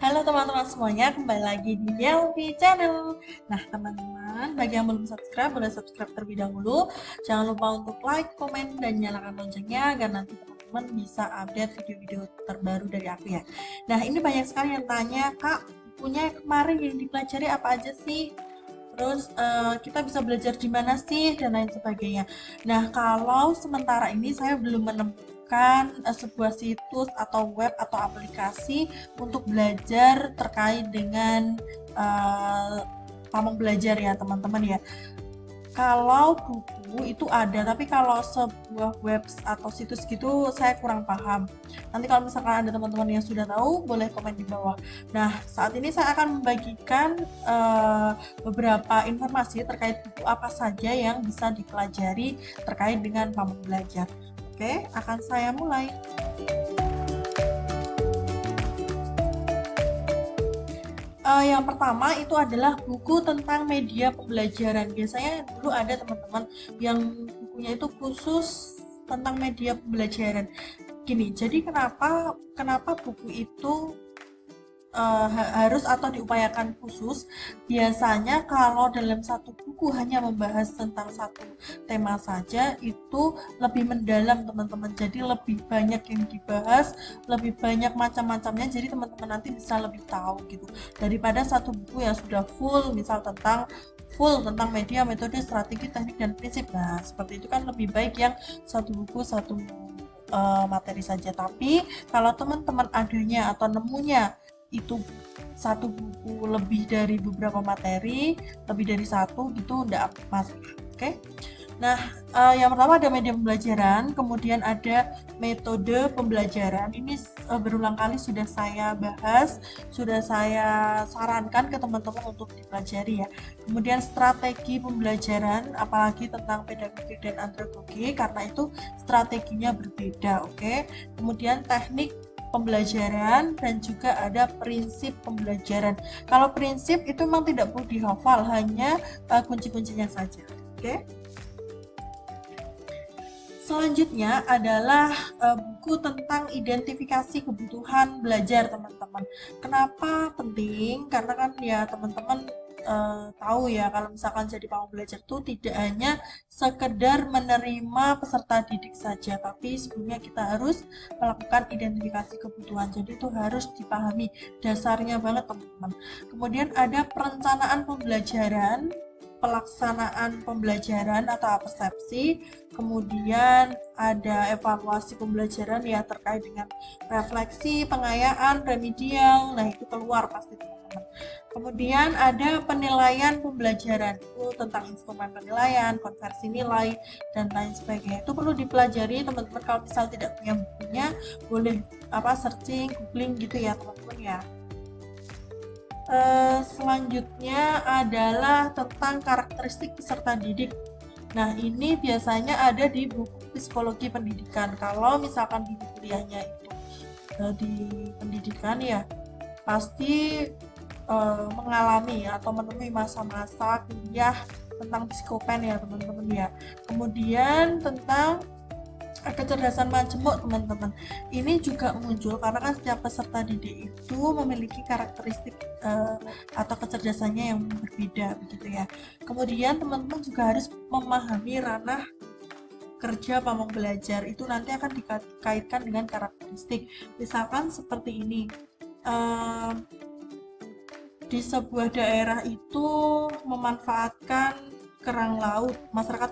Halo teman-teman semuanya, kembali lagi di Delphi Channel. Nah teman-teman, bagi yang belum subscribe, boleh subscribe terlebih dahulu. Jangan lupa untuk like, komen, dan nyalakan loncengnya agar nanti teman-teman bisa update video-video terbaru dari aku ya. Nah ini banyak sekali yang tanya, Kak, bukunya kemarin yang dipelajari apa aja sih? Terus kita bisa belajar di mana sih dan lain sebagainya. Nah, kalau sementara ini saya belum menemukan sebuah situs atau web atau aplikasi untuk belajar terkait dengan pamong belajar ya teman-teman ya. Kalau buku itu ada, tapi kalau sebuah web atau situs gitu saya kurang paham. Nanti kalau misalkan ada teman-teman yang sudah tahu, boleh komen di bawah. Nah, saat ini saya akan membagikan beberapa informasi terkait buku apa saja yang bisa dipelajari terkait dengan pamong belajar. Oke, akan saya mulai. Yang pertama itu adalah buku tentang media pembelajaran. Biasanya dulu ada teman-teman yang bukunya itu khusus tentang media pembelajaran. Gini, jadi kenapa buku itu harus atau diupayakan khusus? Biasanya kalau dalam satu buku hanya membahas tentang satu tema saja, itu lebih mendalam teman-teman, jadi lebih banyak yang dibahas, lebih banyak macam-macamnya, jadi teman-teman nanti bisa lebih tahu gitu, daripada satu buku yang sudah full tentang media, metode, strategi, teknik, dan prinsip. Nah seperti itu kan lebih baik yang satu buku satu materi saja. Tapi kalau teman-teman adanya atau nemunya itu satu buku lebih dari beberapa materi, lebih dari satu gitu, enggak masalah. Oke. Nah, yang pertama ada media pembelajaran, kemudian ada metode pembelajaran. Ini berulang kali sudah saya bahas, sudah saya sarankan ke teman-teman untuk dipelajari ya. Kemudian strategi pembelajaran, apalagi tentang pedagogik dan andragogi, karena itu strateginya berbeda, oke. Kemudian teknik pembelajaran dan juga ada prinsip pembelajaran. Kalau prinsip itu memang tidak perlu dihafal, hanya kunci-kuncinya saja. Oke. Selanjutnya adalah buku tentang identifikasi kebutuhan belajar teman-teman. Kenapa penting? Karena kan ya teman-teman tahu ya kalau misalkan jadi pamong belajar itu tidak hanya sekedar menerima peserta didik saja, tapi sebelumnya kita harus melakukan identifikasi kebutuhan. Jadi itu harus dipahami dasarnya banget teman-teman. Kemudian ada perencanaan pembelajaran, pelaksanaan pembelajaran atau persepsi, kemudian ada evaluasi pembelajaran ya terkait dengan refleksi, pengayaan, remedial, nah itu keluar pasti teman-teman. Kemudian ada penilaian pembelajaran, itu tentang instrumen penilaian, konversi nilai, dan lain sebagainya. Itu perlu dipelajari teman-teman, kalau misal tidak punya bukunya, boleh searching, googling gitu ya teman-teman ya. Selanjutnya adalah tentang karakteristik peserta didik. Nah, ini biasanya ada di buku psikologi pendidikan. Kalau misalkan di kuliahnya itu di pendidikan ya, pasti mengalami atau menemui masa-masa kuliah tentang psikopen ya teman-teman ya. Kemudian tentang kecerdasan majemuk teman-teman, ini juga muncul karena kan setiap peserta didik itu memiliki karakteristik atau kecerdasannya yang berbeda begitu ya. Kemudian teman-teman juga harus memahami ranah kerja pamong belajar, itu nanti akan dikaitkan dengan karakteristik. Misalkan seperti ini, di sebuah daerah itu memanfaatkan kerang laut, masyarakat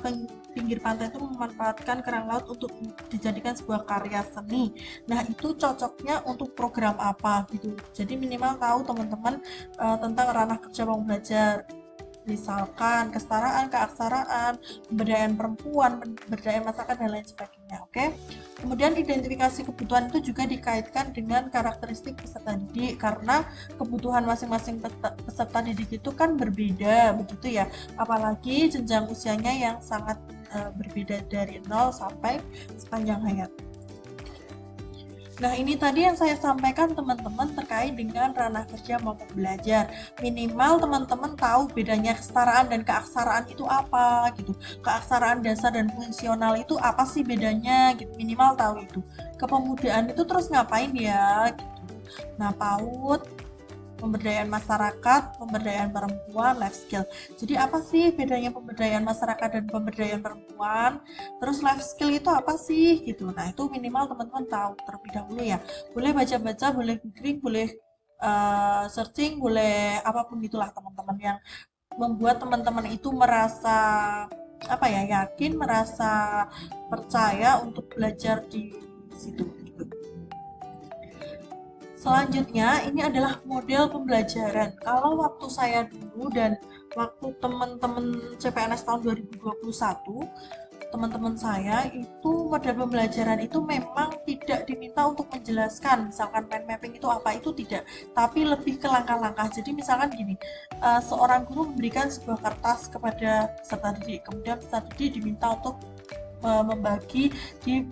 pinggir pantai itu memanfaatkan kerang laut untuk dijadikan sebuah karya seni. Nah itu cocoknya untuk program apa gitu, jadi minimal tahu teman-teman tentang ranah kerja pamong belajar, misalkan kesetaraan, keaksaraan, pemberdayaan perempuan, pemberdayaan masyarakat, dan lain sebagainya. Oke. Kemudian identifikasi kebutuhan itu juga dikaitkan dengan karakteristik peserta didik, karena kebutuhan masing-masing peserta didik itu kan berbeda begitu ya, apalagi jenjang usianya yang sangat berbeda dari 0 sampai sepanjang hayat. Nah ini tadi yang saya sampaikan teman-teman terkait dengan ranah kerja maupun belajar. Minimal teman-teman tahu bedanya kesetaraan dan keaksaraan itu apa gitu. Keaksaraan dasar dan fungsional itu apa sih bedanya gitu. Minimal tahu itu. Kepemudaan itu terus ngapain ya gitu. Nah PAUD pemberdayaan masyarakat, pemberdayaan perempuan, life skill. Jadi apa sih bedanya pemberdayaan masyarakat dan pemberdayaan perempuan? Terus life skill itu apa sih gitu. Nah, itu minimal teman-teman tahu terlebih dahulu ya. Boleh baca-baca, boleh googling, boleh searching, boleh apapun itulah teman-teman yang membuat teman-teman itu merasa apa ya, yakin, merasa percaya untuk belajar di situ. Selanjutnya, ini adalah model pembelajaran. Kalau waktu saya dulu dan waktu teman-teman CPNS tahun 2021, teman-teman saya itu model pembelajaran itu memang tidak diminta untuk menjelaskan misalkan mind mapping itu apa, itu tidak, tapi lebih ke langkah-langkah. Jadi misalkan gini, seorang guru memberikan sebuah kertas kepada peserta didik, kemudian peserta didik diminta untuk membagi di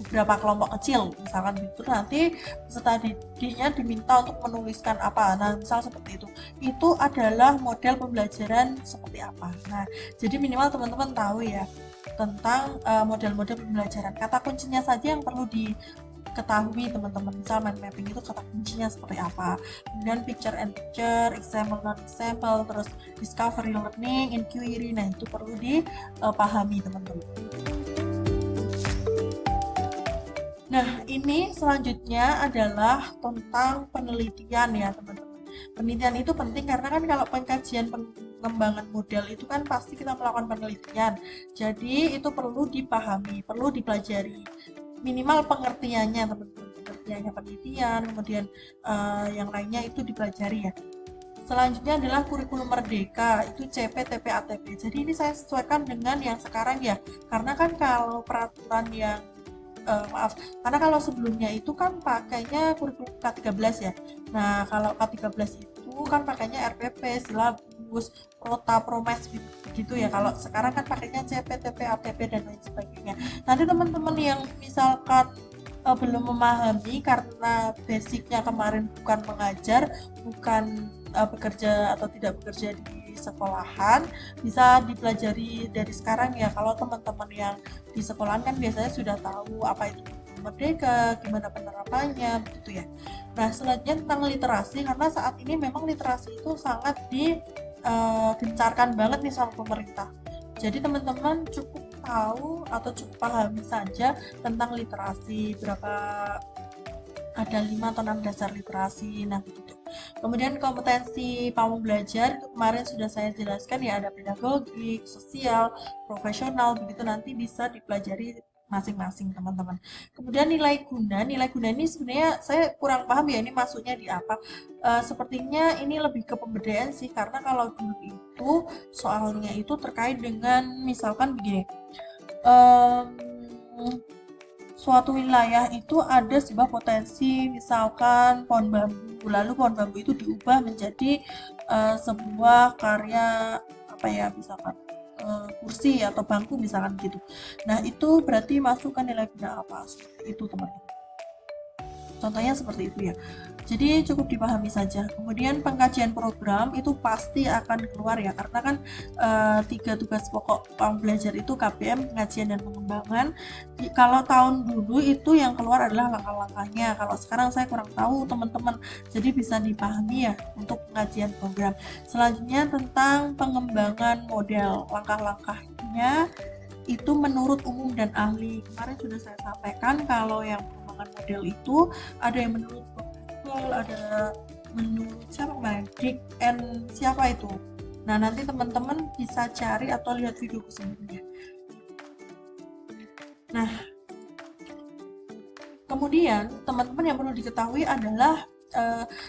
beberapa kelompok kecil misalkan gitu, nanti peserta didiknya diminta untuk menuliskan apa. Nah, misal seperti itu adalah model pembelajaran seperti apa. Nah, jadi minimal teman-teman tahu ya tentang model-model pembelajaran. Kata kuncinya saja yang perlu diketahui teman-teman. Misal mind mapping itu kata kuncinya seperti apa. Kemudian picture and picture, example non example, terus discovery learning, inquiry. Nah, itu perlu dipahami teman-teman. Nah, ini selanjutnya adalah tentang penelitian ya teman-teman. Penelitian itu penting karena kan kalau pengkajian pengembangan model itu kan pasti kita melakukan penelitian. Jadi itu perlu dipahami, perlu dipelajari. Minimal pengertiannya teman-teman, pengertiannya penelitian, kemudian yang lainnya itu dipelajari ya. Selanjutnya adalah kurikulum merdeka, itu CP, TP, ATP. Jadi ini saya sesuaikan dengan yang sekarang ya, karena kan kalau peraturan yang karena kalau sebelumnya itu kan pakainya kurikulum K13 ya. Nah, kalau K13 itu kan pakainya RPP, silabus, prota, promes gitu ya. Kalau sekarang kan pakainya CP, TP, ATP dan lain sebagainya. Nanti teman-teman yang misalkan belum memahami karena basicnya kemarin bukan mengajar, bukan bekerja atau tidak bekerja di sekolahan, bisa dipelajari dari sekarang ya. Kalau teman-teman yang di sekolahan kan biasanya sudah tahu apa itu merdeka, gimana penerapannya begitu ya. Nah, selanjutnya tentang literasi, karena saat ini memang literasi itu sangat digencarkan banget nih sama pemerintah. Jadi teman-teman cukup tahu atau cukup pahami saja tentang literasi, berapa ada 5 atau 6 dasar literasi. Nah, begitu. Kemudian kompetensi pamong belajar itu kemarin sudah saya jelaskan ya, ada pedagogik, sosial, profesional, begitu nanti bisa dipelajari masing-masing teman-teman. Kemudian nilai guna ini sebenarnya saya kurang paham ya ini masuknya di apa. Sepertinya ini lebih ke pemberdayaan sih, karena kalau dulu itu soalnya itu terkait dengan misalkan begini. Suatu wilayah itu ada sebuah potensi misalkan pohon bambu, lalu pohon bambu itu diubah menjadi sebuah karya apa ya, misalkan kursi atau bangku misalkan gitu. Nah, itu berarti masukkan nilai guna apa, seperti itu teman-teman. Contohnya seperti itu ya. Jadi cukup dipahami saja. Kemudian pengkajian program itu pasti akan keluar ya, karena kan 3 tugas pokok belajar itu KBM, pengajian dan pengembangan. Kalau tahun dulu itu yang keluar adalah langkah-langkahnya. Kalau sekarang saya kurang tahu teman-teman. Jadi bisa dipahami ya untuk pengajian program. Selanjutnya tentang pengembangan model, langkah-langkahnya itu menurut umum dan ahli. Kemarin sudah saya sampaikan kalau yang model itu ada yang menurut Google, ada menurut siapa kemarin, Dick and siapa itu. Nah, nanti teman-teman bisa cari atau lihat video sebelumnya. Nah, kemudian teman-teman yang perlu diketahui adalah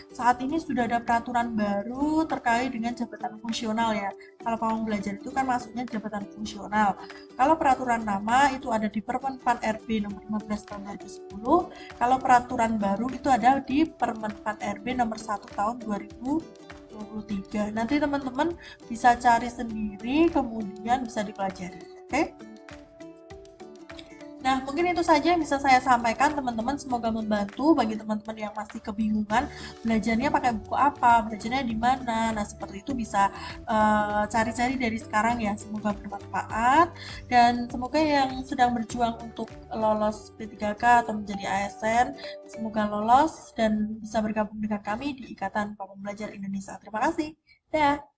saat ini sudah ada peraturan baru terkait dengan jabatan fungsional ya. Kalau pamong belajar itu kan masuknya jabatan fungsional. Kalau peraturan lama itu ada di Permen PAN RB nomor 15 tahun 2010. Kalau peraturan baru itu ada di Permen PAN RB nomor 1 tahun 2023. Nanti teman-teman bisa cari sendiri, kemudian bisa dipelajari. Oke? Nah, mungkin itu saja yang bisa saya sampaikan teman-teman. Semoga membantu bagi teman-teman yang masih kebingungan belajarnya pakai buku apa, belajarnya di mana. Nah, seperti itu bisa cari-cari dari sekarang ya. Semoga bermanfaat dan semoga yang sedang berjuang untuk lolos P3K atau menjadi ASN, semoga lolos dan bisa bergabung dengan kami di Ikatan Pembelajar Indonesia. Terima kasih. Dah.